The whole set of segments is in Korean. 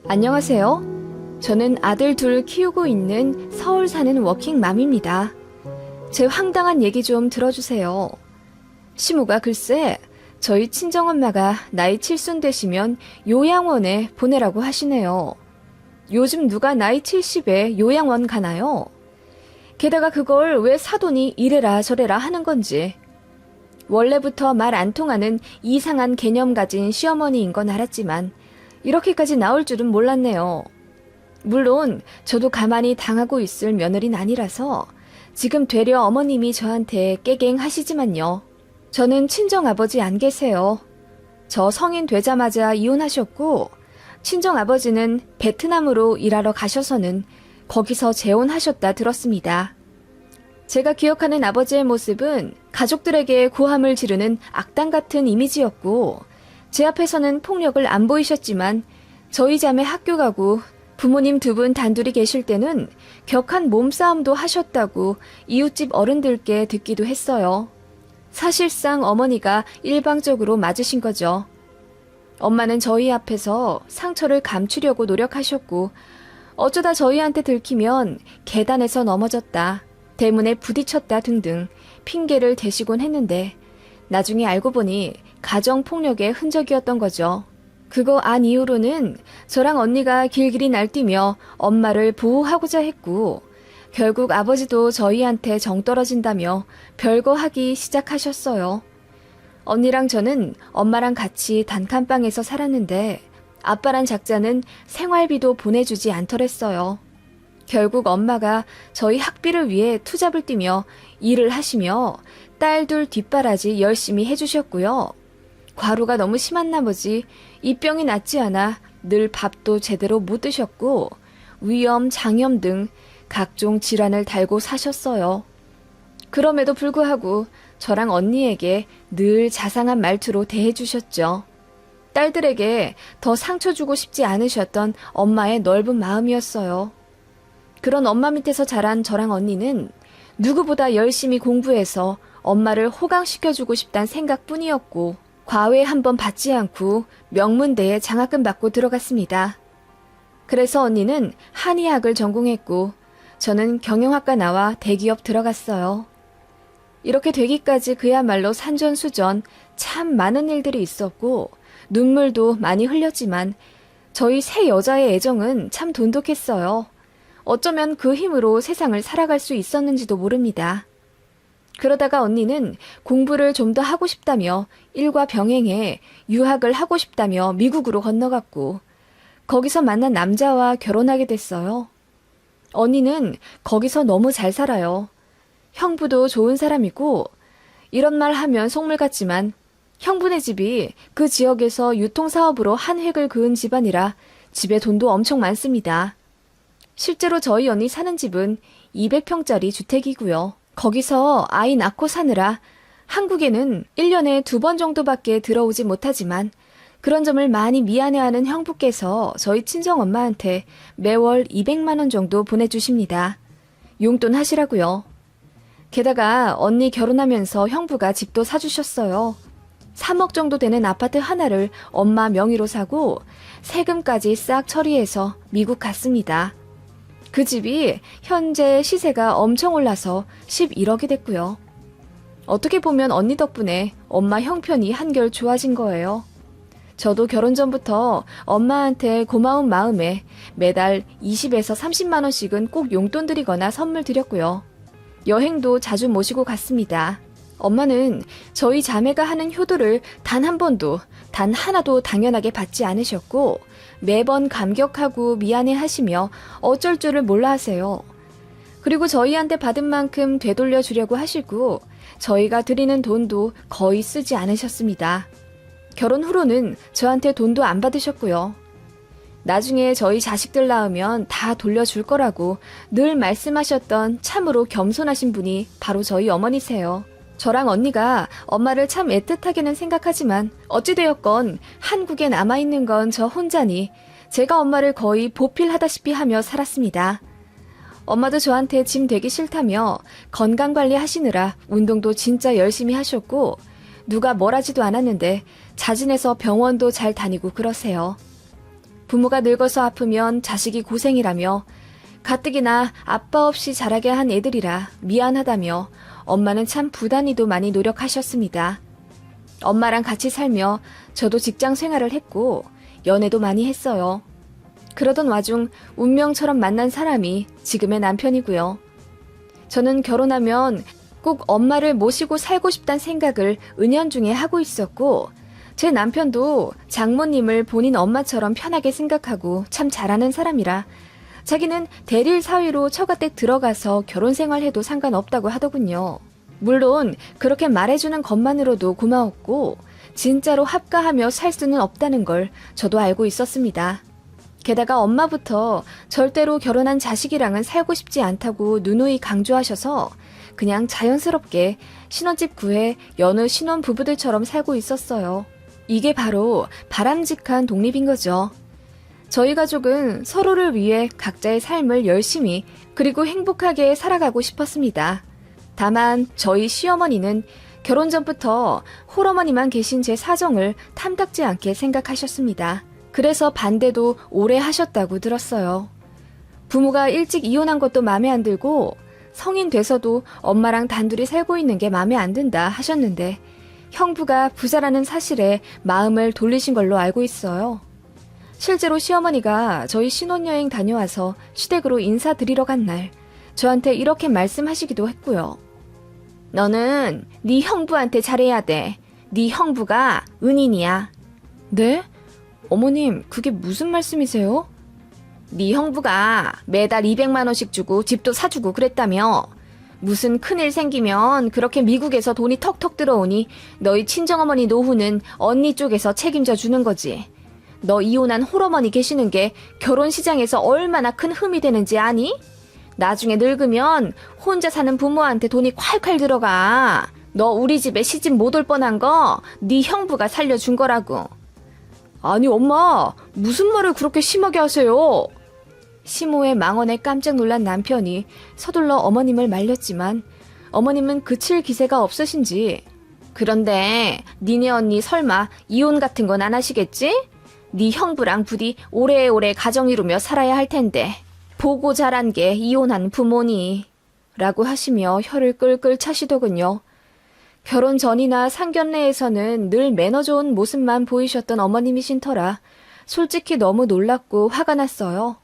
안녕하세요. 저는 아들 둘 키우고 있는 서울 사는 워킹맘입니다. 제 황당한 얘기 좀 들어주세요. 시모가 글쎄 저희 친정엄마가 나이 7순 되시면 요양원에 보내라고 하시네요. 요즘 누가 나이 70에 요양원 가나요? 게다가 그걸 왜 사돈이 이래라 저래라 하는 건지. 원래부터 말 안 통하는 이상한 개념 가진 시어머니인 건 알았지만 이렇게까지 나올 줄은 몰랐네요. 물론 저도 가만히 당하고 있을 며느리는 아니라서 지금 되려 어머님이 저한테 깨갱하시지만요. 저는 친정아버지 안 계세요. 저 성인 되자마자 이혼하셨고 친정아버지는 베트남으로 일하러 가셔서는 거기서 재혼하셨다 들었습니다. 제가 기억하는 아버지의 모습은 가족들에게 고함을 지르는 악당 같은 이미지였고 제 앞에서는 폭력을 안 보이셨지만 저희 자매 학교 가고 부모님 두 분 단둘이 계실 때는 격한 몸싸움도 하셨다고 이웃집 어른들께 듣기도 했어요. 사실상 어머니가 일방적으로 맞으신 거죠. 엄마는 저희 앞에서 상처를 감추려고 노력하셨고 어쩌다 저희한테 들키면 계단에서 넘어졌다, 대문에 부딪혔다 등등 핑계를 대시곤 했는데 나중에 알고 보니 가정폭력의 흔적이었던 거죠. 그거 안 이후로는 저랑 언니가 길길이 날뛰며 엄마를 보호하고자 했고 결국 아버지도 저희한테 정 떨어진다며 별거 하기 시작하셨어요. 언니랑 저는 엄마랑 같이 단칸방에서 살았는데 아빠란 작자는 생활비도 보내주지 않더랬어요. 결국 엄마가 저희 학비를 위해 투잡을 뛰며 일을 하시며 딸 둘 뒷바라지 열심히 해주셨고요. 과로가 너무 심한 나머지 입병이 낫지 않아 늘 밥도 제대로 못 드셨고 위염, 장염 등 각종 질환을 달고 사셨어요. 그럼에도 불구하고 저랑 언니에게 늘 자상한 말투로 대해주셨죠. 딸들에게 더 상처 주고 싶지 않으셨던 엄마의 넓은 마음이었어요. 그런 엄마 밑에서 자란 저랑 언니는 누구보다 열심히 공부해서 엄마를 호강시켜주고 싶단 생각뿐이었고 과외 한번 받지 않고 명문대에 장학금 받고 들어갔습니다. 그래서 언니는 한의학을 전공했고 저는 경영학과 나와 대기업 들어갔어요. 이렇게 되기까지 그야말로 산전수전 참 많은 일들이 있었고 눈물도 많이 흘렸지만 저희 세 여자의 애정은 참 돈독했어요. 어쩌면 그 힘으로 세상을 살아갈 수 있었는지도 모릅니다. 그러다가 언니는 공부를 좀 더 하고 싶다며 일과 병행해 유학을 하고 싶다며 미국으로 건너갔고 거기서 만난 남자와 결혼하게 됐어요. 언니는 거기서 너무 잘 살아요. 형부도 좋은 사람이고 이런 말 하면 속물 같지만 형부네 집이 그 지역에서 유통사업으로 한 획을 그은 집안이라 집에 돈도 엄청 많습니다. 실제로 저희 언니 사는 집은 200평짜리 주택이고요. 거기서 아이 낳고 사느라 한국에는 1년에 2번 정도밖에 들어오지 못하지만 그런 점을 많이 미안해하는 형부께서 저희 친정엄마한테 매월 200만 원 정도 보내주십니다. 용돈 하시라고요. 게다가 언니 결혼하면서 형부가 집도 사주셨어요. 3억 정도 되는 아파트 하나를 엄마 명의로 사고 세금까지 싹 처리해서 미국 갔습니다. 그 집이 현재 시세가 엄청 올라서 11억이 됐고요. 어떻게 보면 언니 덕분에 엄마 형편이 한결 좋아진 거예요. 저도 결혼 전부터 엄마한테 고마운 마음에 매달 20에서 30만 원씩은 꼭 용돈 드리거나 선물 드렸고요. 여행도 자주 모시고 갔습니다. 엄마는 저희 자매가 하는 효도를 단 한 번도, 단 하나도 당연하게 받지 않으셨고 매번 감격하고 미안해 하시며 어쩔 줄을 몰라 하세요. 그리고 저희한테 받은 만큼 되돌려 주려고 하시고 저희가 드리는 돈도 거의 쓰지 않으셨습니다. 결혼 후로는 저한테 돈도 안 받으셨고요. 나중에 저희 자식들 낳으면 다 돌려줄 거라고 늘 말씀하셨던 참으로 겸손하신 분이 바로 저희 어머니세요. 저랑 언니가 엄마를 참 애틋하게는 생각하지만 어찌되었건 한국에 남아있는 건 저 혼자니 제가 엄마를 거의 보필하다시피 하며 살았습니다. 엄마도 저한테 짐 되기 싫다며 건강관리 하시느라 운동도 진짜 열심히 하셨고 누가 뭘 하지도 않았는데 자진해서 병원도 잘 다니고 그러세요. 부모가 늙어서 아프면 자식이 고생이라며 가뜩이나 아빠 없이 자라게 한 애들이라 미안하다며 엄마는 참 부단히도 많이 노력하셨습니다. 엄마랑 같이 살며 저도 직장 생활을 했고 연애도 많이 했어요. 그러던 와중 운명처럼 만난 사람이 지금의 남편이고요. 저는 결혼하면 꼭 엄마를 모시고 살고 싶다는 생각을 은연중에 하고 있었고 제 남편도 장모님을 본인 엄마처럼 편하게 생각하고 참 잘하는 사람이라 자기는 대릴 사위로 처가댁 들어가서 결혼 생활해도 상관없다고 하더군요. 물론 그렇게 말해주는 것만으로도 고마웠고 진짜로 합가하며 살 수는 없다는 걸 저도 알고 있었습니다. 게다가 엄마부터 절대로 결혼한 자식이랑은 살고 싶지 않다고 누누이 강조하셔서 그냥 자연스럽게 신혼집 구해 여느 신혼부부들처럼 살고 있었어요. 이게 바로 바람직한 독립인 거죠. 저희 가족은 서로를 위해 각자의 삶을 열심히 그리고 행복하게 살아가고 싶었습니다. 다만 저희 시어머니는 결혼 전부터 홀어머니만 계신 제 사정을 탐탁지 않게 생각하셨습니다. 그래서 반대도 오래 하셨다고 들었어요. 부모가 일찍 이혼한 것도 마음에 안 들고 성인 돼서도 엄마랑 단둘이 살고 있는 게 마음에 안 든다 하셨는데 형부가 부자라는 사실에 마음을 돌리신 걸로 알고 있어요. 실제로 시어머니가 저희 신혼여행 다녀와서 시댁으로 인사드리러 간 날 저한테 이렇게 말씀하시기도 했고요. 너는 네 형부한테 잘해야 돼. 네 형부가 은인이야. 네? 어머님, 그게 무슨 말씀이세요? 네 형부가 매달 200만 원씩 주고 집도 사주고 그랬다며. 무슨 큰일 생기면 그렇게 미국에서 돈이 턱턱 들어오니 너희 친정어머니 노후는 언니 쪽에서 책임져 주는 거지. 너 이혼한 홀어머니 계시는 게 결혼 시장에서 얼마나 큰 흠이 되는지 아니? 나중에 늙으면 혼자 사는 부모한테 돈이 콸콸 들어가. 너 우리 집에 시집 못 올 뻔한 거 네 형부가 살려준 거라고. 아니 엄마, 무슨 말을 그렇게 심하게 하세요? 시모의 망언에 깜짝 놀란 남편이 서둘러 어머님을 말렸지만 어머님은 그칠 기세가 없으신지 그런데 니네 언니 설마 이혼 같은 건 안 하시겠지? 네 형부랑 부디 오래오래 가정 이루며 살아야 할 텐데 보고 자란 게 이혼한 부모니 라고 하시며 혀를 끌끌 차시더군요. 결혼 전이나 상견례에서는 늘 매너 좋은 모습만 보이셨던 어머님이신 터라 솔직히 너무 놀랍고 화가 났어요.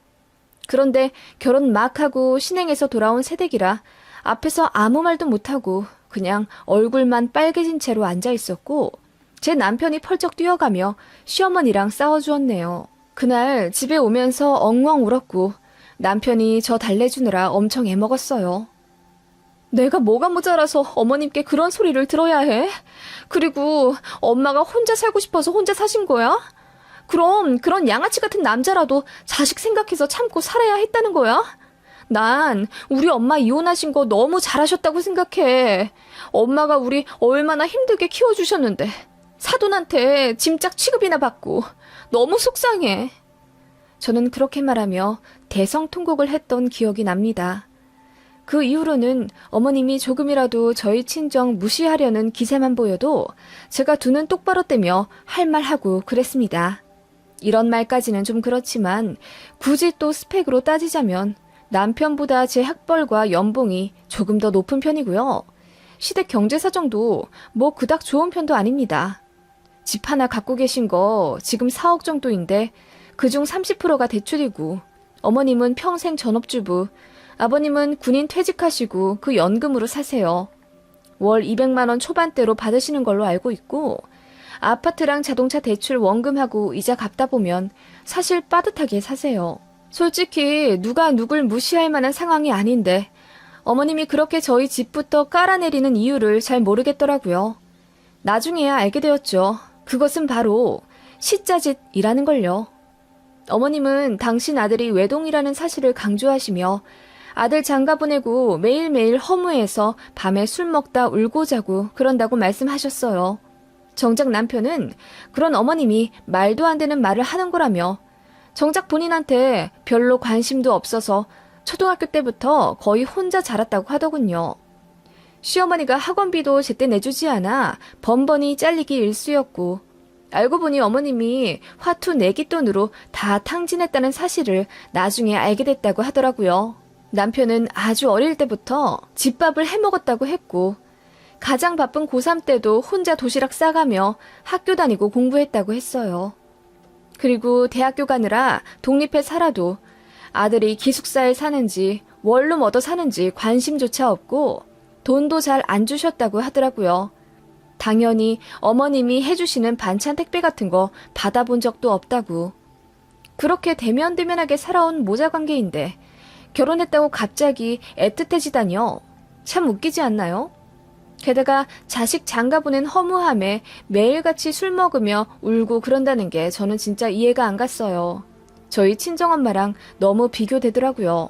그런데 결혼 막 하고 신행해서 돌아온 새댁이라 앞에서 아무 말도 못하고 그냥 얼굴만 빨개진 채로 앉아 있었고 제 남편이 펄쩍 뛰어가며 시어머니랑 싸워주었네요. 그날 집에 오면서 엉엉 울었고 남편이 저 달래주느라 엄청 애먹었어요. 내가 뭐가 모자라서 어머님께 그런 소리를 들어야 해? 그리고 엄마가 혼자 살고 싶어서 혼자 사신 거야? 그럼 그런 양아치 같은 남자라도 자식 생각해서 참고 살아야 했다는 거야? 난 우리 엄마 이혼하신 거 너무 잘하셨다고 생각해. 엄마가 우리 얼마나 힘들게 키워주셨는데 사돈한테 짐짝 취급이나 받고 너무 속상해. 저는 그렇게 말하며 대성통곡을 했던 기억이 납니다. 그 이후로는 어머님이 조금이라도 저희 친정 무시하려는 기세만 보여도 제가 두 눈 똑바로 떼며 할 말하고 그랬습니다. 이런 말까지는 좀 그렇지만 굳이 또 스펙으로 따지자면 남편보다 제 학벌과 연봉이 조금 더 높은 편이고요. 시댁 경제 사정도 뭐 그닥 좋은 편도 아닙니다. 집 하나 갖고 계신 거 지금 4억 정도인데 그중 30%가 대출이고 어머님은 평생 전업주부, 아버님은 군인 퇴직하시고 그 연금으로 사세요. 월 200만 원 초반대로 받으시는 걸로 알고 있고 아파트랑 자동차 대출 원금하고 이자 갚다 보면 사실 빠듯하게 사세요. 솔직히 누가 누굴 무시할 만한 상황이 아닌데 어머님이 그렇게 저희 집부터 깔아내리는 이유를 잘 모르겠더라고요. 나중에야 알게 되었죠. 그것은 바로 시자짓이라는 걸요. 어머님은 당신 아들이 외동이라는 사실을 강조하시며 아들 장가 보내고 매일매일 허무해서 밤에 술 먹다 울고 자고 그런다고 말씀하셨어요. 정작 남편은 그런 어머님이 말도 안 되는 말을 하는 거라며 정작 본인한테 별로 관심도 없어서 초등학교 때부터 거의 혼자 자랐다고 하더군요. 시어머니가 학원비도 제때 내주지 않아 번번이 잘리기 일쑤였고 알고 보니 어머님이 화투 내기 돈으로 다 탕진했다는 사실을 나중에 알게 됐다고 하더라고요. 남편은 아주 어릴 때부터 집밥을 해먹었다고 했고 가장 바쁜 고3 때도 혼자 도시락 싸가며 학교 다니고 공부했다고 했어요. 그리고 대학교 가느라 독립해 살아도 아들이 기숙사에 사는지 원룸 얻어 사는지 관심조차 없고 돈도 잘 안 주셨다고 하더라고요. 당연히 어머님이 해주시는 반찬 택배 같은 거 받아본 적도 없다고. 그렇게 대면대면하게 살아온 모자 관계인데 결혼했다고 갑자기 애틋해지다니요. 참 웃기지 않나요? 게다가 자식 장가 보낸 허무함에 매일같이 술 먹으며 울고 그런다는 게 저는 진짜 이해가 안 갔어요. 저희 친정엄마랑 너무 비교되더라고요.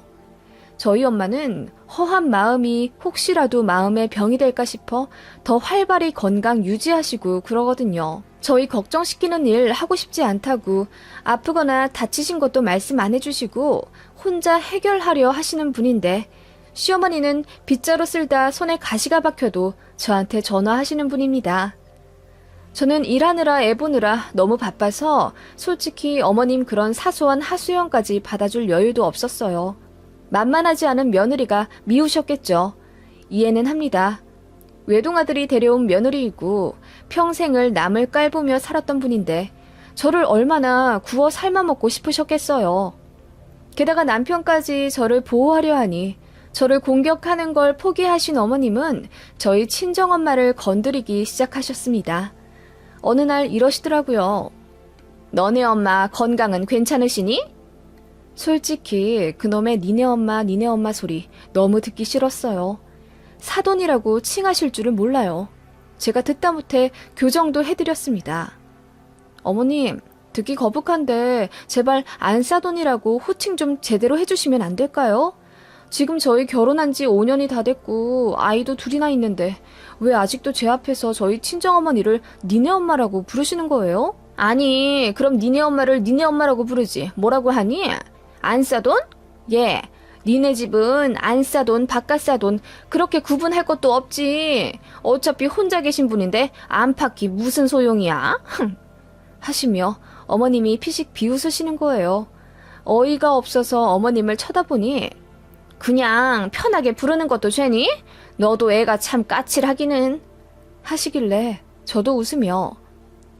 저희 엄마는 허한 마음이 혹시라도 마음에 병이 될까 싶어 더 활발히 건강 유지하시고 그러거든요. 저희 걱정시키는 일 하고 싶지 않다고 아프거나 다치신 것도 말씀 안 해주시고 혼자 해결하려 하시는 분인데 시어머니는 빗자루 쓸다 손에 가시가 박혀도 저한테 전화하시는 분입니다. 저는 일하느라 애 보느라 너무 바빠서 솔직히 어머님 그런 사소한 하소연까지 받아줄 여유도 없었어요. 만만하지 않은 며느리가 미우셨겠죠. 이해는 합니다. 외동아들이 데려온 며느리이고 평생을 남을 깔보며 살았던 분인데 저를 얼마나 구워 삶아먹고 싶으셨겠어요. 게다가 남편까지 저를 보호하려 하니 저를 공격하는 걸 포기하신 어머님은 저희 친정엄마를 건드리기 시작하셨습니다. 어느 날 이러시더라고요. 너네 엄마 건강은 괜찮으시니? 솔직히 그놈의 니네 엄마 소리 너무 듣기 싫었어요. 사돈이라고 칭하실 줄은 몰라요. 제가 듣다 못해 교정도 해드렸습니다. 어머님, 듣기 거북한데 제발 안사돈이라고 호칭 좀 제대로 해주시면 안 될까요? 지금 저희 결혼한 지 5년이 다 됐고 아이도 둘이나 있는데 왜 아직도 제 앞에서 저희 친정어머니를 니네 엄마라고 부르시는 거예요? 아니, 그럼 니네 엄마를 니네 엄마라고 부르지. 뭐라고 하니? 안사돈? 예. 니네 집은 안사돈, 바깥사돈 그렇게 구분할 것도 없지. 어차피 혼자 계신 분인데 안팎이 무슨 소용이야? 하시며 어머님이 피식 비웃으시는 거예요. 어이가 없어서 어머님을 쳐다보니 그냥 편하게 부르는 것도 죄니? 너도 애가 참 까칠하기는. 하시길래 저도 웃으며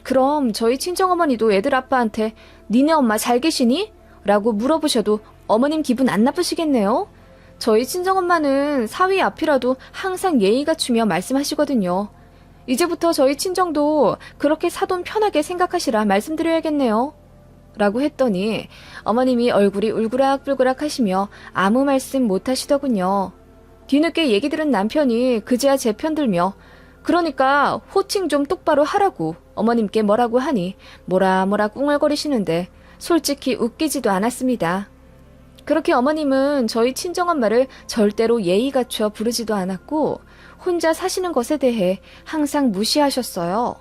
그럼 저희 친정어머니도 애들 아빠한테 니네 엄마 잘 계시니? 라고 물어보셔도 어머님 기분 안 나쁘시겠네요. 저희 친정엄마는 사위 앞이라도 항상 예의 갖추며 말씀하시거든요. 이제부터 저희 친정도 그렇게 사돈 편하게 생각하시라 말씀드려야겠네요. 라고 했더니 어머님이 얼굴이 울그락불그락 하시며 아무 말씀 못 하시더군요. 뒤늦게 얘기 들은 남편이 그제야 제 편 들며 그러니까 호칭 좀 똑바로 하라고 어머님께 뭐라고 하니 뭐라 꿍얼거리시는데 솔직히 웃기지도 않았습니다. 그렇게 어머님은 저희 친정엄마를 절대로 예의 갖춰 부르지도 않았고 혼자 사시는 것에 대해 항상 무시하셨어요.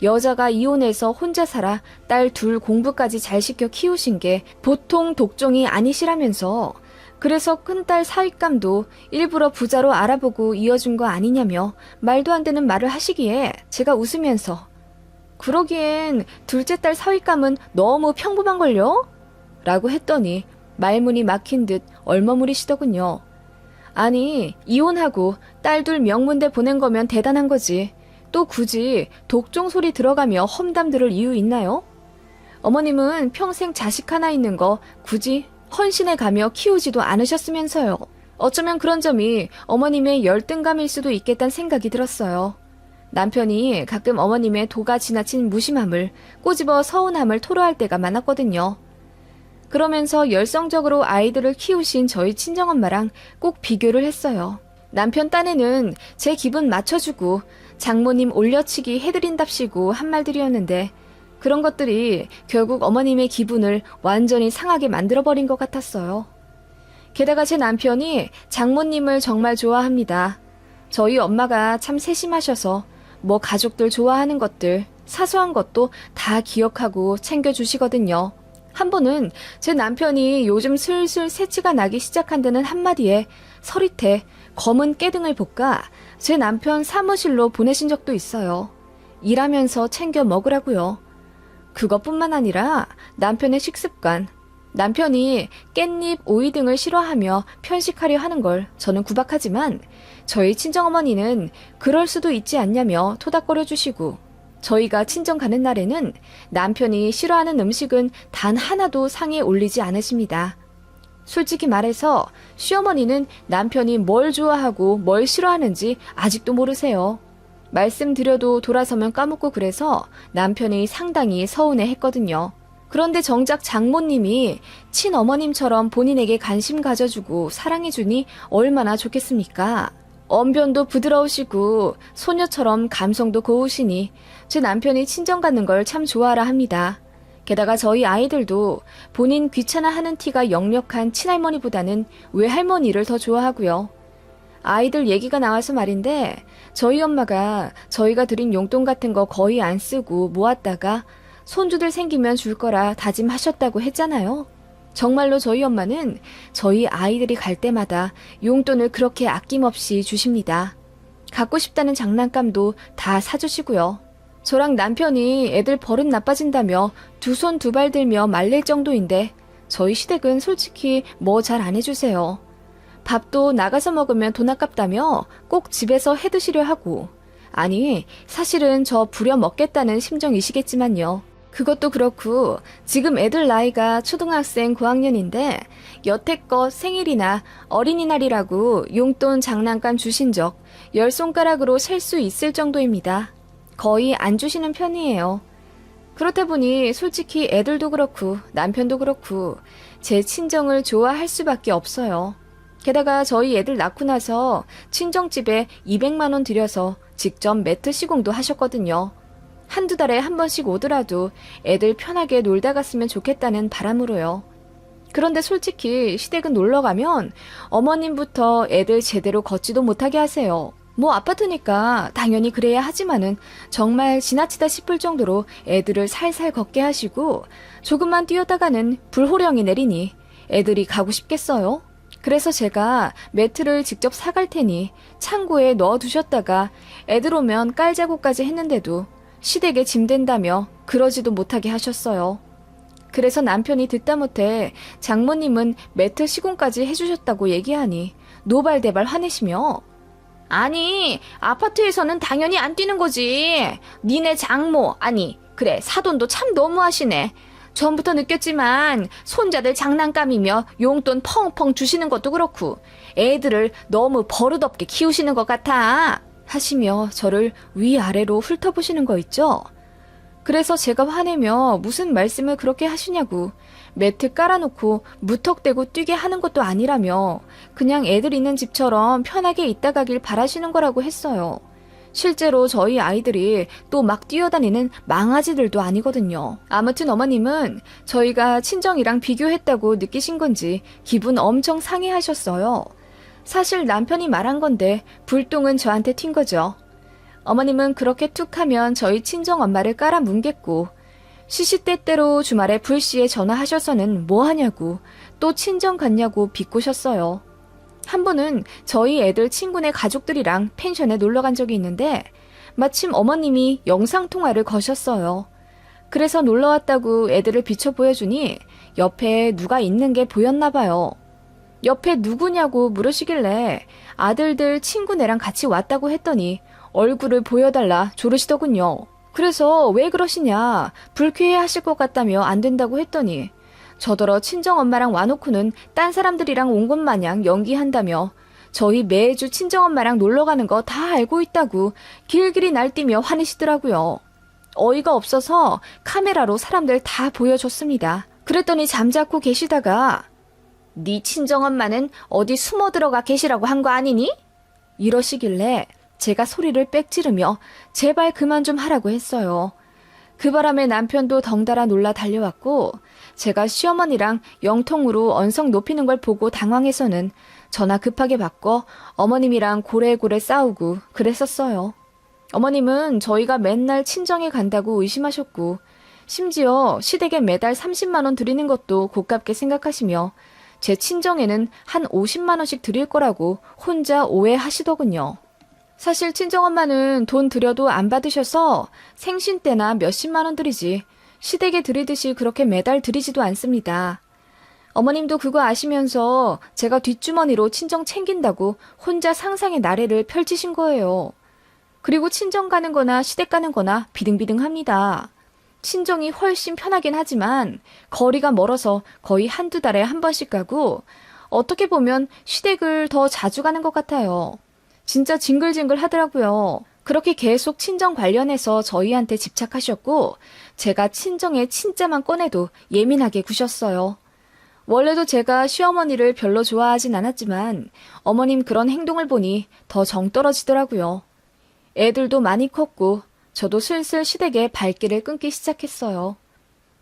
여자가 이혼해서 혼자 살아 딸 둘 공부까지 잘 시켜 키우신 게 보통 독종이 아니시라면서 그래서 큰딸 사윗감도 일부러 부자로 알아보고 이어준 거 아니냐며 말도 안 되는 말을 하시기에 제가 웃으면서 그러기엔 둘째 딸 사윗감은 너무 평범한걸요? 라고 했더니 말문이 막힌 듯 얼머무리시더군요. 아니, 이혼하고 딸 둘 명문대 보낸 거면 대단한 거지. 또 굳이 독종 소리 들어가며 험담 들을 이유 있나요? 어머님은 평생 자식 하나 있는 거 굳이 헌신해 가며 키우지도 않으셨으면서요. 어쩌면 그런 점이 어머님의 열등감일 수도 있겠다는 생각이 들었어요. 남편이 가끔 어머님의 도가 지나친 무심함을 꼬집어 서운함을 토로할 때가 많았거든요. 그러면서 열성적으로 아이들을 키우신 저희 친정엄마랑 꼭 비교를 했어요. 남편 딴에는 제 기분 맞춰주고 장모님 올려치기 해드린답시고 한 말들이었는데 그런 것들이 결국 어머님의 기분을 완전히 상하게 만들어버린 것 같았어요. 게다가 제 남편이 장모님을 정말 좋아합니다. 저희 엄마가 참 세심하셔서 뭐 가족들 좋아하는 것들, 사소한 것도 다 기억하고 챙겨주시거든요. 한 번은 제 남편이 요즘 슬슬 새치가 나기 시작한다는 한마디에 서릿해 검은 깨등을 볶아 제 남편 사무실로 보내신 적도 있어요. 일하면서 챙겨 먹으라고요. 그것뿐만 아니라 남편의 식습관, 남편이 깻잎, 오이 등을 싫어하며 편식하려 하는 걸 저는 구박하지만 저희 친정어머니는 그럴 수도 있지 않냐며 토닥거려 주시고 저희가 친정 가는 날에는 남편이 싫어하는 음식은 단 하나도 상에 올리지 않으십니다. 솔직히 말해서 시어머니는 남편이 뭘 좋아하고 뭘 싫어하는지 아직도 모르세요. 말씀드려도 돌아서면 까먹고 그래서 남편이 상당히 서운해했거든요. 그런데 정작 장모님이 친어머님처럼 본인에게 관심 가져주고 사랑해주니 얼마나 좋겠습니까? 언변도 부드러우시고 소녀처럼 감성도 고우시니 제 남편이 친정 갖는 걸 참 좋아라 합니다. 게다가 저희 아이들도 본인 귀찮아하는 티가 역력한 친할머니보다는 외할머니를 더 좋아하고요. 아이들 얘기가 나와서 말인데 저희 엄마가 저희가 드린 용돈 같은 거 거의 안 쓰고 모았다가 손주들 생기면 줄 거라 다짐하셨다고 했잖아요. 정말로 저희 엄마는 저희 아이들이 갈 때마다 용돈을 그렇게 아낌없이 주십니다. 갖고 싶다는 장난감도 다 사주시고요. 저랑 남편이 애들 버릇 나빠진다며 두 손 두 발 들며 말릴 정도인데 저희 시댁은 솔직히 뭐 잘 안 해주세요. 밥도 나가서 먹으면 돈 아깝다며 꼭 집에서 해드시려 하고 아니 사실은 저 부려 먹겠다는 심정이시겠지만요. 그것도 그렇고 지금 애들 나이가 초등학생 고학년인데 여태껏 생일이나 어린이날이라고 용돈 장난감 주신 적 10손가락으로 셀 수 있을 정도입니다. 거의 안 주시는 편이에요. 그렇다 보니 솔직히 애들도 그렇고 남편도 그렇고 제 친정을 좋아할 수밖에 없어요. 게다가 저희 애들 낳고 나서 친정집에 200만 원 들여서 직접 매트 시공도 하셨거든요. 한두 달에 한 번씩 오더라도 애들 편하게 놀다 갔으면 좋겠다는 바람으로요. 그런데 솔직히 시댁은 놀러 가면 어머님부터 애들 제대로 걷지도 못하게 하세요. 뭐 아파트니까 당연히 그래야 하지만은 정말 지나치다 싶을 정도로 애들을 살살 걷게 하시고 조금만 뛰었다가는 불호령이 내리니 애들이 가고 싶겠어요? 그래서 제가 매트를 직접 사갈 테니 창고에 넣어두셨다가 애들 오면 깔자고까지 했는데도 시댁에 짐 된다며 그러지도 못하게 하셨어요. 그래서 남편이 듣다 못해 장모님은 매트 시공까지 해주셨다고 얘기하니 노발대발 화내시며 아니 아파트에서는 당연히 안 뛰는 거지. 니네 장모 아니 그래 사돈도 참 너무하시네. 전부터 느꼈지만 손자들 장난감이며 용돈 펑펑 주시는 것도 그렇고 애들을 너무 버릇없게 키우시는 것 같아 하시며 저를 위아래로 훑어보시는 거 있죠. 그래서 제가 화내며 무슨 말씀을 그렇게 하시냐고 매트 깔아놓고 무턱대고 뛰게 하는 것도 아니라며 그냥 애들 있는 집처럼 편하게 있다 가길 바라시는 거라고 했어요. 실제로 저희 아이들이 또 막 뛰어다니는 망아지들도 아니거든요. 아무튼 어머님은 저희가 친정이랑 비교했다고 느끼신 건지 기분 엄청 상해하셨어요. 사실 남편이 말한 건데 불똥은 저한테 튄 거죠. 어머님은 그렇게 툭 하면 저희 친정엄마를 깔아 뭉갰고 시시때때로 주말에 불시에 전화하셔서는 뭐 하냐고 또 친정 갔냐고 비꼬셨어요. 한 번은 저희 애들 친구네 가족들이랑 펜션에 놀러 간 적이 있는데 마침 어머님이 영상통화를 거셨어요. 그래서 놀러 왔다고 애들을 비춰 보여주니 옆에 누가 있는 게 보였나 봐요. 옆에 누구냐고 물으시길래 아들들 친구네랑 같이 왔다고 했더니 얼굴을 보여달라 조르시더군요. 그래서 왜 그러시냐 불쾌해 하실 것 같다며 안 된다고 했더니 저더러 친정엄마랑 와놓고는 딴 사람들이랑 온 것 마냥 연기한다며 저희 매주 친정엄마랑 놀러가는 거 다 알고 있다고 길길이 날뛰며 화내시더라고요. 어이가 없어서 카메라로 사람들 다 보여줬습니다. 그랬더니 잠자코 계시다가 네 친정엄마는 어디 숨어 들어가 계시라고 한 거 아니니? 이러시길래 제가 소리를 빽 지르며 제발 그만 좀 하라고 했어요. 그 바람에 남편도 덩달아 놀라 달려왔고 제가 시어머니랑 영통으로 언성 높이는 걸 보고 당황해서는 전화 급하게 바꿔 어머님이랑 고래고래 싸우고 그랬었어요. 어머님은 저희가 맨날 친정에 간다고 의심하셨고 심지어 시댁에 매달 30만 원 드리는 것도 고깝게 생각하시며 제 친정에는 한 50만 원씩 드릴 거라고 혼자 오해하시더군요. 사실 친정엄마는 돈 드려도 안 받으셔서 생신 때나 몇십만 원 드리지 시댁에 들이듯이 그렇게 매달 들이지도 않습니다. 어머님도 그거 아시면서 제가 뒷주머니로 친정 챙긴다고 혼자 상상의 나래를 펼치신 거예요. 그리고 친정 가는 거나 시댁 가는 거나 비등비등합니다. 친정이 훨씬 편하긴 하지만 거리가 멀어서 거의 한두 달에 한 번씩 가고 어떻게 보면 시댁을 더 자주 가는 것 같아요. 진짜 징글징글 하더라고요. 그렇게 계속 친정 관련해서 저희한테 집착하셨고 제가 친정의 친자만 꺼내도 예민하게 구셨어요. 원래도 제가 시어머니를 별로 좋아하진 않았지만 어머님 그런 행동을 보니 더 정 떨어지더라고요. 애들도 많이 컸고 저도 슬슬 시댁에 발길을 끊기 시작했어요.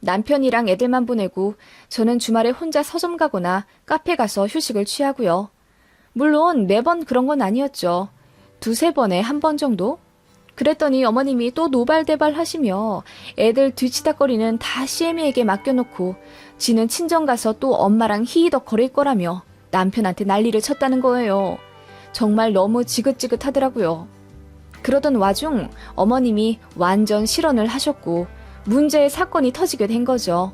남편이랑 애들만 보내고 저는 주말에 혼자 서점 가거나 카페 가서 휴식을 취하고요. 물론 매번 그런 건 아니었죠. 두세 번에 한 번 정도? 그랬더니 어머님이 또 노발대발 하시며 애들 뒤치다거리는 다 시애미에게 맡겨놓고 지는 친정 가서 또 엄마랑 히히덕 거릴 거라며 남편한테 난리를 쳤다는 거예요. 정말 너무 지긋지긋하더라고요. 그러던 와중 어머님이 완전 실언을 하셨고 문제의 사건이 터지게 된 거죠.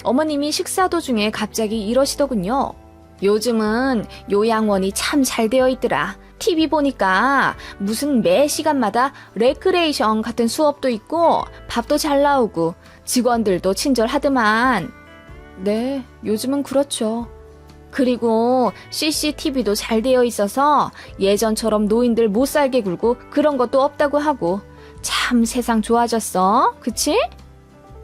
어머님이 식사 도중에 갑자기 이러시더군요. 요즘은 요양원이 참 잘 되어 있더라. TV 보니까 무슨 매 시간마다 레크레이션 같은 수업도 있고 밥도 잘 나오고 직원들도 친절하더만. 네, 요즘은 그렇죠. 그리고 CCTV도 잘 되어 있어서 예전처럼 노인들 못 살게 굴고 그런 것도 없다고 하고 참 세상 좋아졌어. 그치?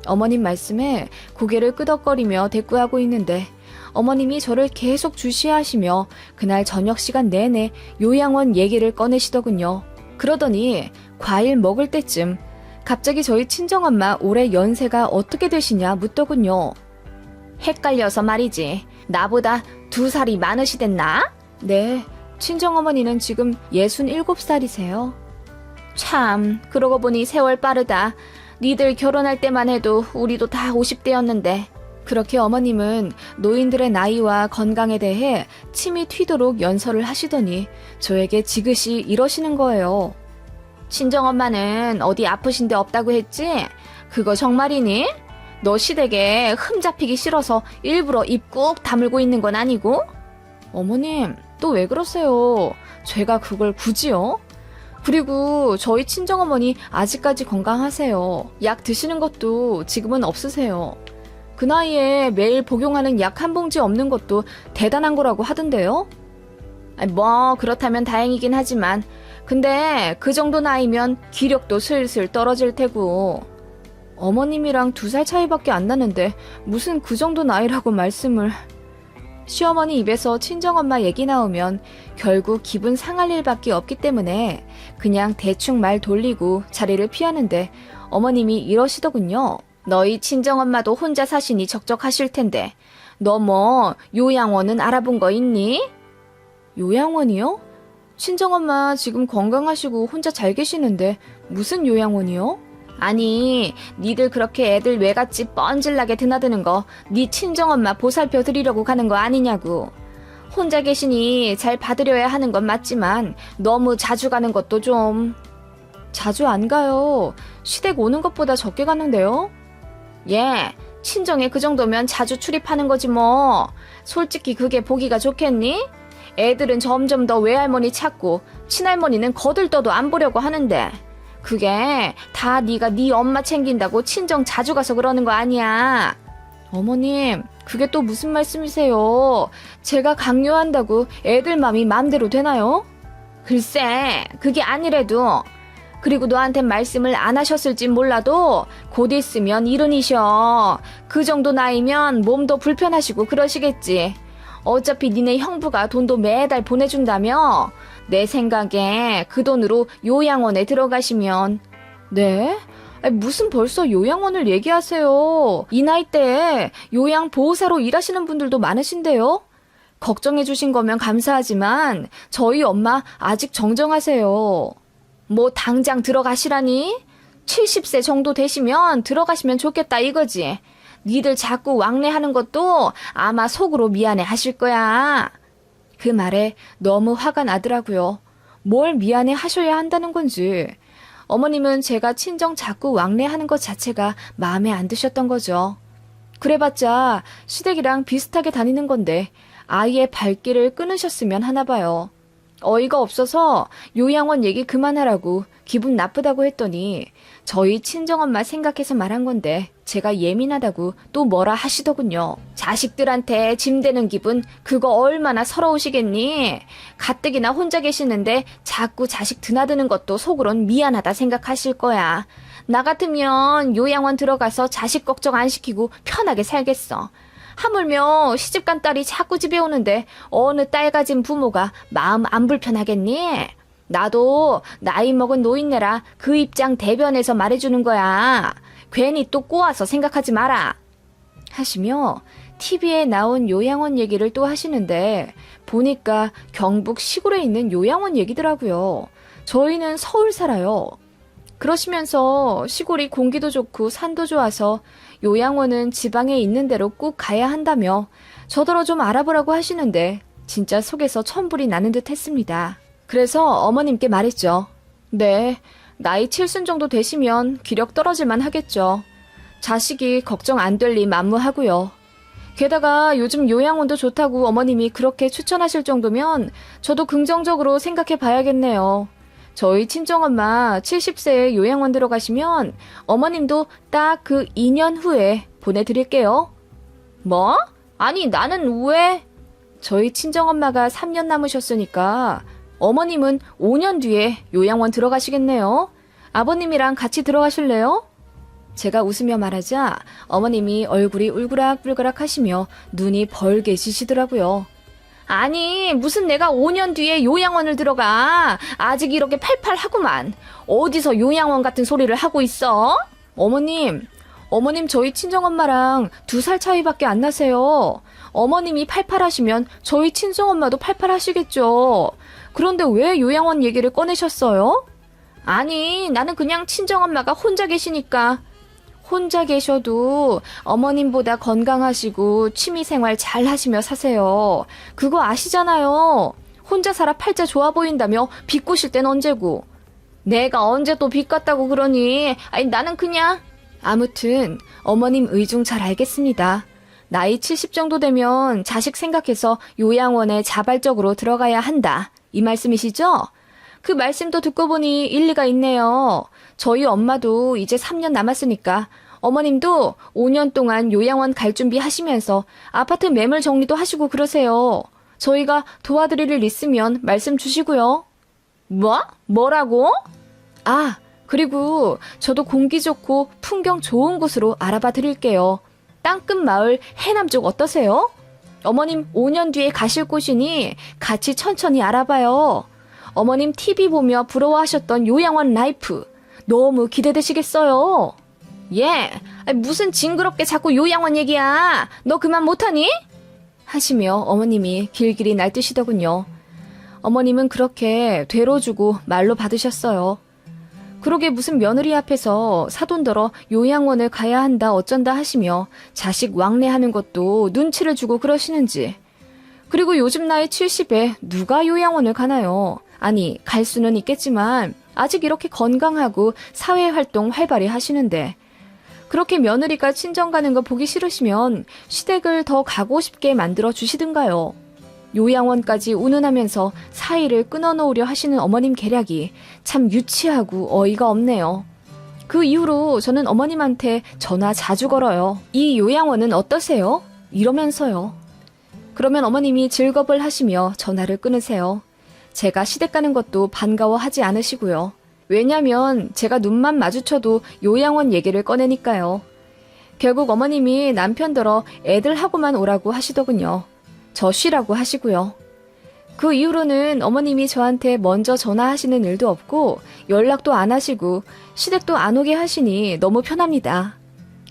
어머님 말씀에 고개를 끄덕거리며 대꾸하고 있는데 어머님이 저를 계속 주시하시며 그날 저녁 시간 내내 요양원 얘기를 꺼내시더군요. 그러더니 과일 먹을 때쯤 갑자기 저희 친정엄마 올해 연세가 어떻게 되시냐 묻더군요. 헷갈려서 말이지. 나보다 2살이 많으시댔나? 네, 친정어머니는 지금 67살이세요. 참, 그러고 보니 세월 빠르다. 니들 결혼할 때만 해도 우리도 다 50대였는데. 그렇게 어머님은 노인들의 나이와 건강에 대해 침이 튀도록 연설을 하시더니 저에게 지그시 이러시는 거예요. 친정엄마는 어디 아프신 데 없다고 했지? 그거 정말이니? 너 시댁에 흠 잡히기 싫어서 일부러 입 꾹 다물고 있는 건 아니고? 어머님, 또 왜 그러세요? 제가 그걸 굳이요? 그리고 저희 친정어머니 아직까지 건강하세요. 약 드시는 것도 지금은 없으세요. 그 나이에 매일 복용하는 약 한 봉지 없는 것도 대단한 거라고 하던데요? 뭐 그렇다면 다행이긴 하지만 근데 그 정도 나이면 기력도 슬슬 떨어질 테고. 어머님이랑 2살 차이밖에 안 나는데 무슨 그 정도 나이라고 말씀을. 시어머니 입에서 친정엄마 얘기 나오면 결국 기분 상할 일밖에 없기 때문에 그냥 대충 말 돌리고 자리를 피하는데 어머님이 이러시더군요. 너희 친정엄마도 혼자 사시니 적적하실 텐데 너 뭐 요양원은 알아본 거 있니? 요양원이요? 친정엄마 지금 건강하시고 혼자 잘 계시는데 무슨 요양원이요? 아니, 니들 그렇게 애들 외갓집 뻔질나게 드나드는 거 니 친정엄마 보살펴 드리려고 가는 거 아니냐고. 혼자 계시니 잘 봐드려야 하는 건 맞지만 너무 자주 가는 것도 좀. 자주 안 가요. 시댁 오는 것보다 적게 가는데요. 예, 친정에 그 정도면 자주 출입하는 거지 뭐. 솔직히 그게 보기가 좋겠니? 애들은 점점 더 외할머니 찾고 친할머니는 거들떠도 안 보려고 하는데 그게 다 네가 네 엄마 챙긴다고 친정 자주 가서 그러는 거 아니야. 어머님, 그게 또 무슨 말씀이세요? 제가 강요한다고 애들 맘이 맘대로 되나요? 글쎄, 그게 아니래도. 그리고 너한텐 말씀을 안 하셨을진 몰라도 곧 있으면 이른이셔. 그 정도 나이면 몸도 불편하시고 그러시겠지. 어차피 니네 형부가 돈도 매달 보내준다며? 내 생각에 그 돈으로 요양원에 들어가시면. 네? 무슨 벌써 요양원을 얘기하세요. 이 나이대에 요양보호사로 일하시는 분들도 많으신데요. 걱정해 주신 거면 감사하지만 저희 엄마 아직 정정하세요. 뭐 당장 들어가시라니? 70세 정도 되시면 들어가시면 좋겠다 이거지. 니들 자꾸 왕래하는 것도 아마 속으로 미안해 하실 거야. 그 말에 너무 화가 나더라고요. 뭘 미안해 하셔야 한다는 건지. 어머님은 제가 친정 자꾸 왕래하는 것 자체가 마음에 안 드셨던 거죠. 그래봤자 시댁이랑 비슷하게 다니는 건데 아이의 발길을 끊으셨으면 하나 봐요. 어이가 없어서 요양원 얘기 그만하라고 기분 나쁘다고 했더니 저희 친정엄마 생각해서 말한 건데 제가 예민하다고 또 뭐라 하시더군요. 자식들한테 짐 되는 기분 그거 얼마나 서러우시겠니? 가뜩이나 혼자 계시는데 자꾸 자식 드나드는 것도 속으론 미안하다 생각하실 거야. 나 같으면 요양원 들어가서 자식 걱정 안 시키고 편하게 살겠어. 하물며 시집간 딸이 자꾸 집에 오는데 어느 딸 가진 부모가 마음 안 불편하겠니? 나도 나이 먹은 노인네라 그 입장 대변해서 말해주는 거야. 괜히 또 꼬아서 생각하지 마라. 하시며 TV에 나온 요양원 얘기를 또 하시는데 보니까 경북 시골에 있는 요양원 얘기더라고요. 저희는 서울 살아요. 그러시면서 시골이 공기도 좋고 산도 좋아서 요양원은 지방에 있는 대로 꼭 가야 한다며 저더러 좀 알아보라고 하시는데 진짜 속에서 천불이 나는 듯 했습니다. 그래서 어머님께 말했죠. 네, 나이 7순 정도 되시면 기력 떨어질만 하겠죠. 자식이 걱정 안 될 리 만무하고요. 게다가 요즘 요양원도 좋다고 어머님이 그렇게 추천하실 정도면 저도 긍정적으로 생각해 봐야겠네요. 저희 친정엄마 70세에 요양원 들어가시면 어머님도 딱 그 2년 후에 보내드릴게요. 뭐? 아니 나는 왜? 저희 친정엄마가 3년 남으셨으니까 어머님은 5년 뒤에 요양원 들어가시겠네요. 아버님이랑 같이 들어가실래요? 제가 웃으며 말하자 어머님이 얼굴이 울그락불그락 하시며 눈이 벌게 지시더라고요. 아니 무슨 내가 5년 뒤에 요양원을 들어가. 아직 이렇게 팔팔하구만. 어디서 요양원 같은 소리를 하고 있어? 어머님 저희 친정엄마랑 2살 차이밖에 안 나세요. 어머님이 팔팔하시면 저희 친정엄마도 팔팔하시겠죠. 그런데 왜 요양원 얘기를 꺼내셨어요? 아니 나는 그냥 친정엄마가 혼자 계시니까. 혼자 계셔도 어머님보다 건강하시고 취미생활 잘 하시며 사세요. 그거 아시잖아요. 혼자 살아 팔자 좋아 보인다며 비꼬실 땐 언제고. 내가 언제 또 비꼬았다고 그러니. 아니 나는 그냥. 아무튼 어머님 의중 잘 알겠습니다. 나이 70 정도 되면 자식 생각해서 요양원에 자발적으로 들어가야 한다. 이 말씀이시죠? 그 말씀도 듣고 보니 일리가 있네요. 저희 엄마도 이제 3년 남았으니까 어머님도 5년 동안 요양원 갈 준비 하시면서 아파트 매물 정리도 하시고 그러세요. 저희가 도와드릴 일 있으면 말씀 주시고요. 뭐라고? 아, 그리고 저도 공기 좋고 풍경 좋은 곳으로 알아봐 드릴게요. 땅끝 마을 해남 쪽 어떠세요? 어머님 5년 뒤에 가실 곳이니 같이 천천히 알아봐요. 어머님 TV 보며 부러워하셨던 요양원 라이프 너무 기대되시겠어요. 예, 무슨 징그럽게 자꾸 요양원 얘기야. 너 그만 못하니? 하시며 어머님이 길길이 날뛰시더군요. 어머님은 그렇게 되로 주고 말로 받으셨어요. 그러게 무슨 며느리 앞에서 사돈더러 요양원을 가야 한다 어쩐다 하시며 자식 왕래하는 것도 눈치를 주고 그러시는지. 그리고 요즘 나이 70에 누가 요양원을 가나요? 아니 갈 수는 있겠지만 아직 이렇게 건강하고 사회활동 활발히 하시는데 그렇게 며느리가 친정 가는 거 보기 싫으시면 시댁을 더 가고 싶게 만들어 주시든가요. 요양원까지 운운하면서 사이를 끊어놓으려 하시는 어머님 계략이 참 유치하고 어이가 없네요. 그 이후로 저는 어머님한테 전화 자주 걸어요. 이 요양원은 어떠세요? 이러면서요. 그러면 어머님이 즐겁을 하시며 전화를 끊으세요. 제가 시댁 가는 것도 반가워하지 않으시고요. 왜냐면 제가 눈만 마주쳐도 요양원 얘기를 꺼내니까요. 결국 어머님이 남편더러 애들하고만 오라고 하시더군요. 저 쉬라고 하시고요. 그 이후로는 어머님이 저한테 먼저 전화하시는 일도 없고 연락도 안 하시고 시댁도 안 오게 하시니 너무 편합니다.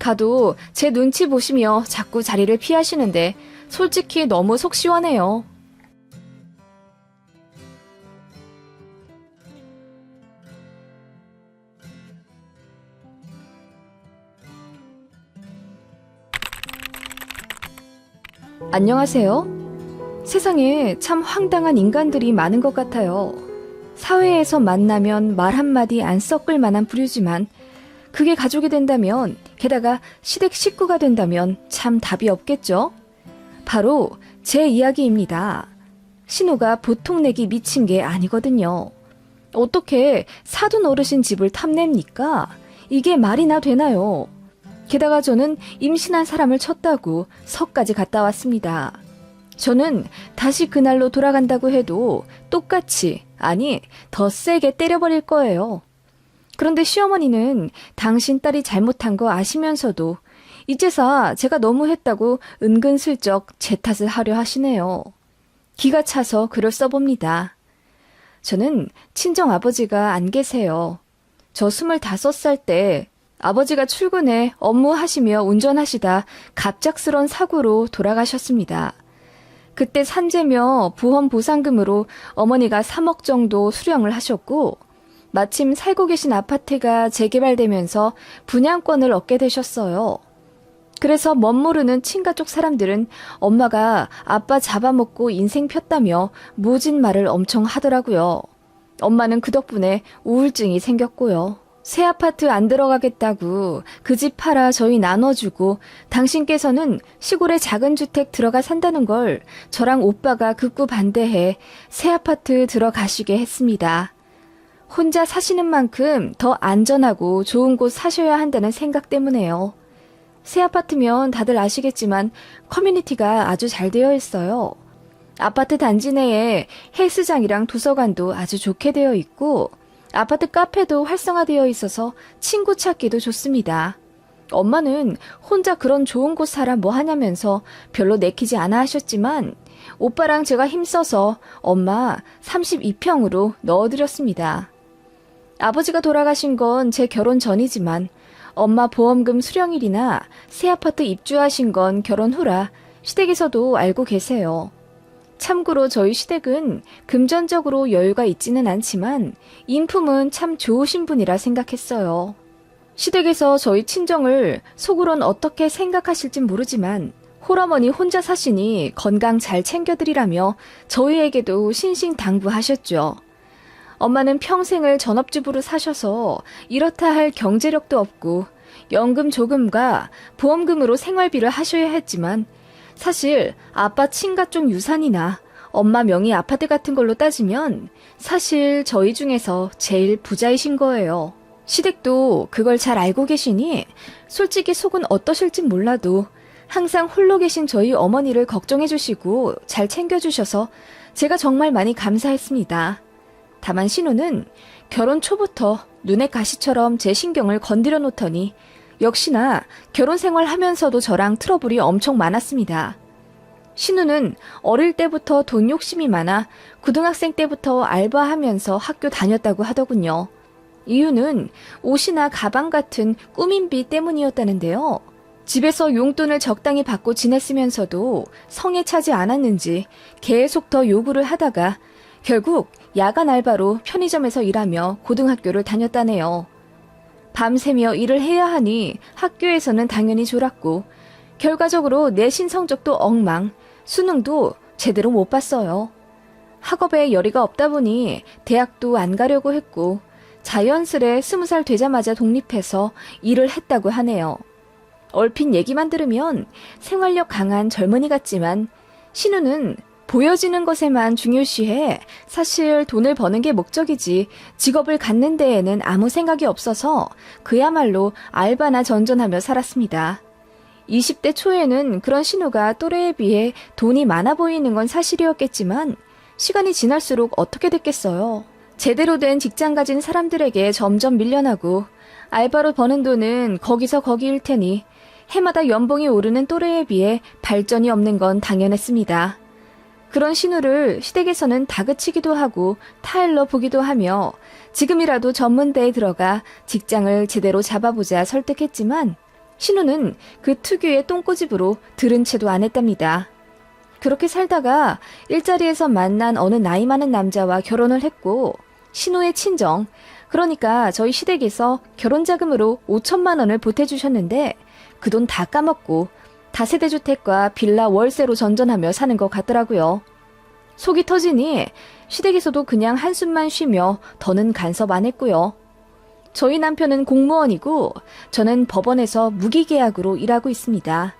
가도 제 눈치 보시며 자꾸 자리를 피하시는데 솔직히 너무 속 시원해요. 안녕하세요. 세상에 참 황당한 인간들이 많은 것 같아요. 사회에서 만나면 말 한마디 안 섞을 만한 부류지만 그게 가족이 된다면, 게다가 시댁 식구가 된다면 참 답이 없겠죠? 바로 제 이야기입니다. 신우가 보통 내기 미친 게 아니거든요. 어떻게 사돈 어르신 집을 탐냅니까? 이게 말이나 되나요? 게다가 저는 임신한 사람을 쳤다고 서까지 갔다 왔습니다. 저는 다시 그날로 돌아간다고 해도 똑같이, 아니 더 세게 때려버릴 거예요. 그런데 시어머니는 당신 딸이 잘못한 거 아시면서도 이제서 제가 너무했다고 은근슬쩍 제 탓을 하려 하시네요. 기가 차서 글을 써봅니다. 저는 친정아버지가 안 계세요. 저 25살 때 아버지가 출근해 업무하시며 운전하시다 갑작스런 사고로 돌아가셨습니다. 그때 산재며 보험 보상금으로 어머니가 3억 정도 수령을 하셨고, 마침 살고 계신 아파트가 재개발되면서 분양권을 얻게 되셨어요. 그래서 멋모르는 친가 쪽 사람들은 엄마가 아빠 잡아먹고 인생 폈다며 모진 말을 엄청 하더라고요. 엄마는 그 덕분에 우울증이 생겼고요. 새 아파트 안 들어가겠다고 그 집 팔아 저희 나눠주고 당신께서는 시골에 작은 주택 들어가 산다는 걸 저랑 오빠가 극구 반대해 새 아파트 들어가시게 했습니다. 혼자 사시는 만큼 더 안전하고 좋은 곳 사셔야 한다는 생각 때문에요. 새 아파트면 다들 아시겠지만 커뮤니티가 아주 잘 되어 있어요. 아파트 단지 내에 헬스장이랑 도서관도 아주 좋게 되어 있고 아파트 카페도 활성화되어 있어서 친구 찾기도 좋습니다. 엄마는 혼자 그런 좋은 곳 살아 뭐 하냐면서 별로 내키지 않아 하셨지만 오빠랑 제가 힘써서 엄마 32평으로 넣어드렸습니다. 아버지가 돌아가신 건 제 결혼 전이지만 엄마 보험금 수령일이나 새 아파트 입주하신 건 결혼 후라 시댁에서도 알고 계세요. 참고로 저희 시댁은 금전적으로 여유가 있지는 않지만 인품은 참 좋으신 분이라 생각했어요. 시댁에서 저희 친정을 속으론 어떻게 생각하실진 모르지만 홀어머니 혼자 사시니 건강 잘 챙겨드리라며 저희에게도 신신당부하셨죠. 엄마는 평생을 전업주부로 사셔서 이렇다 할 경제력도 없고 연금 조금과 보험금으로 생활비를 하셔야 했지만 사실 아빠 친가 쪽 유산이나 엄마 명의 아파트 같은 걸로 따지면 사실 저희 중에서 제일 부자이신 거예요. 시댁도 그걸 잘 알고 계시니 솔직히 속은 어떠실진 몰라도 항상 홀로 계신 저희 어머니를 걱정해 주시고 잘 챙겨주셔서 제가 정말 많이 감사했습니다. 다만 신우는 결혼 초부터 눈의 가시처럼 제 신경을 건드려 놓더니 역시나 결혼 생활하면서도 저랑 트러블이 엄청 많았습니다. 신우는 어릴 때부터 돈 욕심이 많아 고등학생 때부터 알바하면서 학교 다녔다고 하더군요. 이유는 옷이나 가방 같은 꾸민비 때문이었다는데요. 집에서 용돈을 적당히 받고 지냈으면서도 성에 차지 않았는지 계속 더 요구를 하다가 결국 야간 알바로 편의점에서 일하며 고등학교를 다녔다네요. 밤새며 일을 해야 하니 학교에서는 당연히 졸았고 결과적으로 내신 성적도 엉망, 수능도 제대로 못 봤어요. 학업에 열의가 없다 보니 대학도 안 가려고 했고 자연스레 20살 되자마자 독립해서 일을 했다고 하네요. 얼핏 얘기만 들으면 생활력 강한 젊은이 같지만 신우는 보여지는 것에만 중요시해 사실 돈을 버는 게 목적이지 직업을 갖는 데에는 아무 생각이 없어서 그야말로 알바나 전전하며 살았습니다. 20대 초에는 그런 신우가 또래에 비해 돈이 많아 보이는 건 사실이었겠지만 시간이 지날수록 어떻게 됐겠어요. 제대로 된 직장 가진 사람들에게 점점 밀려나고 알바로 버는 돈은 거기서 거기일 테니 해마다 연봉이 오르는 또래에 비해 발전이 없는 건 당연했습니다. 그런 신우를 시댁에서는 다그치기도 하고 타일러 보기도 하며 지금이라도 전문대에 들어가 직장을 제대로 잡아보자 설득했지만 신우는 그 특유의 똥꼬집으로 들은 채도 안 했답니다. 그렇게 살다가 일자리에서 만난 어느 나이 많은 남자와 결혼을 했고 신우의 친정, 그러니까 저희 시댁에서 결혼자금으로 5천만 원을 보태주셨는데 그 돈 다 까먹고 다세대주택과 빌라 월세로 전전하며 사는 것 같더라고요. 속이 터지니 시댁에서도 그냥 한숨만 쉬며 더는 간섭 안 했고요. 저희 남편은 공무원이고 저는 법원에서 무기계약으로 일하고 있습니다.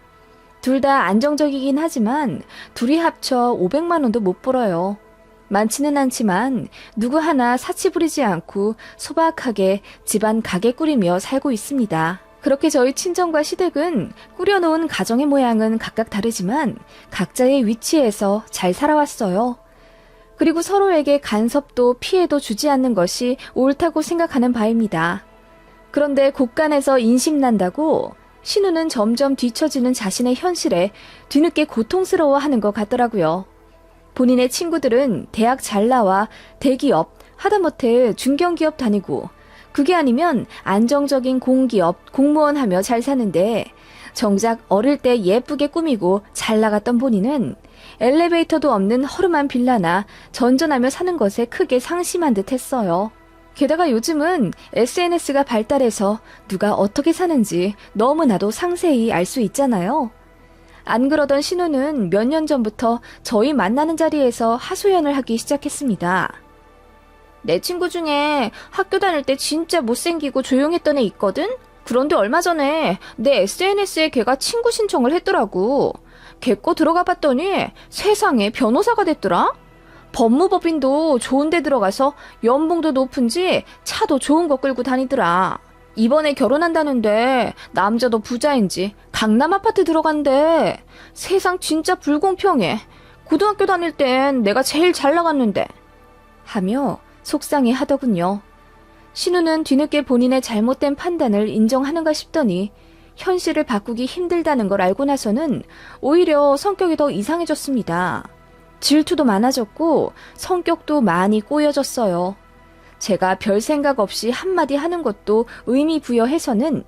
둘 다 안정적이긴 하지만 둘이 합쳐 500만 원도 못 벌어요. 많지는 않지만 누구 하나 사치 부리지 않고 소박하게 집안 가게 꾸리며 살고 있습니다. 그렇게 저희 친정과 시댁은 꾸려놓은 가정의 모양은 각각 다르지만 각자의 위치에서 잘 살아왔어요. 그리고 서로에게 간섭도 피해도 주지 않는 것이 옳다고 생각하는 바입니다. 그런데 곳간에서 인심난다고 신우는 점점 뒤처지는 자신의 현실에 뒤늦게 고통스러워하는 것 같더라고요. 본인의 친구들은 대학 잘 나와 대기업, 하다못해 중견기업 다니고 그게 아니면 안정적인 공기업, 공무원 하며 잘 사는데 정작 어릴 때 예쁘게 꾸미고 잘 나갔던 본인은 엘리베이터도 없는 허름한 빌라나 전전하며 사는 것에 크게 상심한 듯 했어요. 게다가 요즘은 SNS가 발달해서 누가 어떻게 사는지 너무나도 상세히 알 수 있잖아요. 안 그러던 신우는 몇 년 전부터 저희 만나는 자리에서 하소연을 하기 시작했습니다. 내 친구 중에 학교 다닐 때 진짜 못생기고 조용했던 애 있거든? 그런데 얼마 전에 내 SNS에 걔가 친구 신청을 했더라고. 걔 거 들어가 봤더니 세상에 변호사가 됐더라? 법무법인도 좋은 데 들어가서 연봉도 높은지 차도 좋은 거 끌고 다니더라. 이번에 결혼한다는데 남자도 부자인지 강남 아파트 들어간대. 세상 진짜 불공평해. 고등학교 다닐 땐 내가 제일 잘 나갔는데. 하며 속상해 하더군요. 신우는 뒤늦게 본인의 잘못된 판단을 인정하는가 싶더니 현실을 바꾸기 힘들다는 걸 알고 나서는 오히려 성격이 더 이상해졌습니다. 질투도 많아졌고 성격도 많이 꼬여졌어요. 제가 별 생각 없이 한마디 하는 것도 의미 부여해서는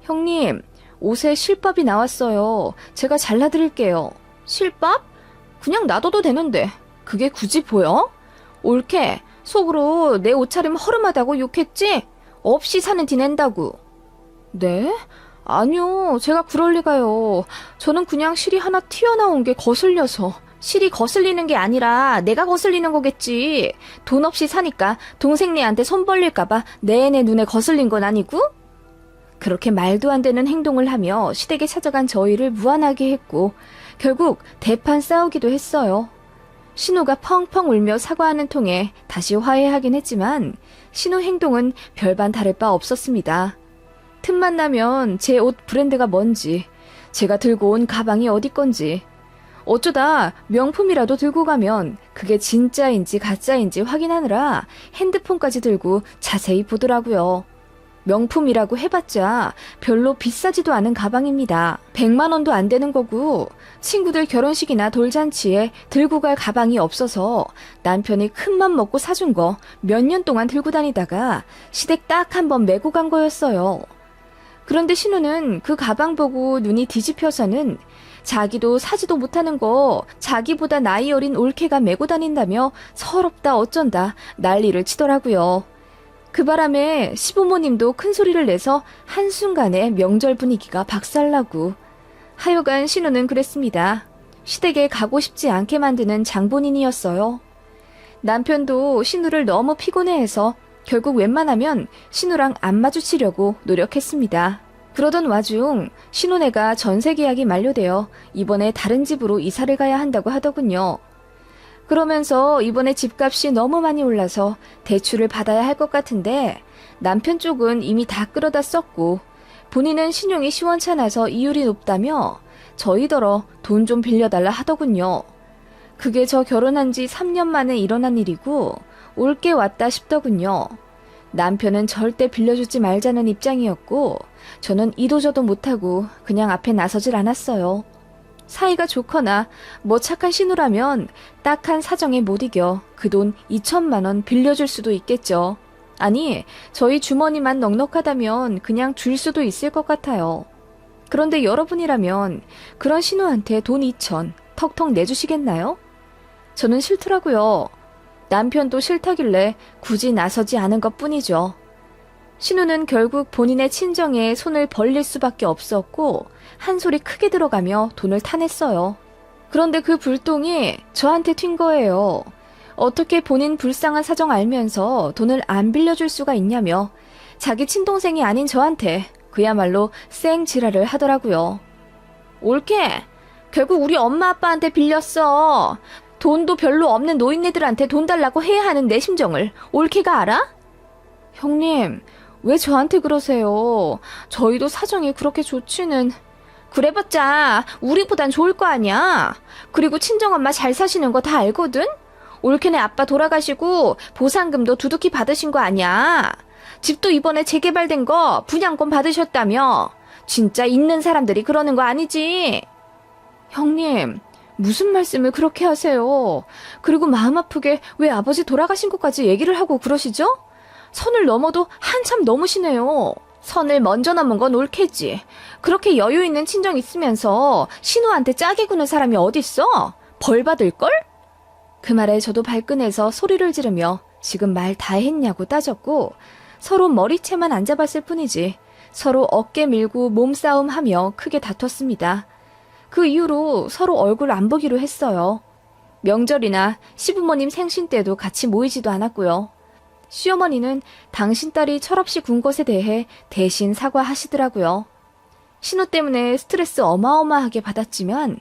형님, 옷에 실밥이 나왔어요. 제가 잘라드릴게요. 실밥? 그냥 놔둬도 되는데 그게 굳이 보여? 옳게 속으로 내 옷차림 허름하다고 욕했지? 없이 사는 티 낸다고. 네? 아니요, 제가 그럴 리가요. 저는 그냥 실이 하나 튀어나온 게 거슬려서. 실이 거슬리는 게 아니라 내가 거슬리는 거겠지. 돈 없이 사니까 동생네한테 손 벌릴까봐 내내 눈에 거슬린 건 아니고? 그렇게 말도 안 되는 행동을 하며 시댁에 찾아간 저희를 무안하게 했고 결국 대판 싸우기도 했어요. 신우가 펑펑 울며 사과하는 통에 다시 화해하긴 했지만 신우 행동은 별반 다를 바 없었습니다. 틈만 나면 제 옷 브랜드가 뭔지, 제가 들고 온 가방이 어디 건지, 어쩌다 명품이라도 들고 가면 그게 진짜인지 가짜인지 확인하느라 핸드폰까지 들고 자세히 보더라고요. 명품이라고 해봤자 별로 비싸지도 않은 가방입니다. 100만 원도 안 되는 거고 친구들 결혼식이나 돌잔치에 들고 갈 가방이 없어서 남편이 큰맘 먹고 사준 거 몇 년 동안 들고 다니다가 시댁 딱 한 번 메고 간 거였어요. 그런데 신우는 그 가방 보고 눈이 뒤집혀서는 자기도 사지도 못하는 거 자기보다 나이 어린 올케가 메고 다닌다며 서럽다 어쩐다 난리를 치더라고요. 그 바람에 시부모님도 큰 소리를 내서 한순간에 명절 분위기가 박살나고 하여간 신우는 그랬습니다. 시댁에 가고 싶지 않게 만드는 장본인이었어요. 남편도 신우를 너무 피곤해해서 결국 웬만하면 신우랑 안 마주치려고 노력했습니다. 그러던 와중 신혼애가 전세 계약이 만료되어 이번에 다른 집으로 이사를 가야 한다고 하더군요. 그러면서 이번에 집값이 너무 많이 올라서 대출을 받아야 할 것 같은데 남편 쪽은 이미 다 끌어다 썼고 본인은 신용이 시원찮아서 이율이 높다며 저희더러 돈 좀 빌려달라 하더군요. 그게 저 결혼한 지 3년 만에 일어난 일이고 올게 왔다 싶더군요. 남편은 절대 빌려주지 말자는 입장이었고 저는 이도저도 못하고 그냥 앞에 나서질 않았어요. 사이가 좋거나 뭐 착한 신우라면 딱한 사정에 못 이겨 그 돈 2천만 원 빌려줄 수도 있겠죠. 아니, 저희 주머니만 넉넉하다면 그냥 줄 수도 있을 것 같아요. 그런데 여러분이라면 그런 신우한테 돈 2천 턱턱 내주시겠나요? 저는 싫더라고요. 남편도 싫다길래 굳이 나서지 않은 것뿐이죠. 신우는 결국 본인의 친정에 손을 벌릴 수밖에 없었고 한 소리 크게 들어가며 돈을 타냈어요. 그런데 그 불똥이 저한테 튄 거예요. 어떻게 본인 불쌍한 사정 알면서 돈을 안 빌려줄 수가 있냐며 자기 친동생이 아닌 저한테 그야말로 쌩 지랄을 하더라고요. 옳게. 결국 우리 엄마 아빠한테 빌렸어. 돈도 별로 없는 노인네들한테 돈 달라고 해야 하는 내 심정을 옳게가 알아? 형님, 왜 저한테 그러세요? 저희도 사정이 그렇게 좋지는. 그래봤자 우리보단 좋을 거 아니야. 그리고 친정엄마 잘 사시는 거 다 알거든? 올케네 아빠 돌아가시고 보상금도 두둑히 받으신 거 아니야. 집도 이번에 재개발된 거 분양권 받으셨다며. 진짜 있는 사람들이 그러는 거 아니지? 형님, 무슨 말씀을 그렇게 하세요? 그리고 마음 아프게 왜 아버지 돌아가신 것까지 얘기를 하고 그러시죠? 선을 넘어도 한참 넘으시네요. 선을 먼저 넘은 건 옳겠지. 그렇게 여유 있는 친정 있으면서 신우한테 짜게 구는 사람이 어딨어? 벌 받을걸? 그 말에 저도 발끈해서 소리를 지르며 지금 말 다 했냐고 따졌고 서로 머리채만 안 잡았을 뿐이지 서로 어깨 밀고 몸싸움하며 크게 다퉜습니다. 그 이후로 서로 얼굴 안 보기로 했어요. 명절이나 시부모님 생신 때도 같이 모이지도 않았고요. 시어머니는 당신 딸이 철없이 군 것에 대해 대신 사과하시더라고요. 신우 때문에 스트레스 어마어마하게 받았지만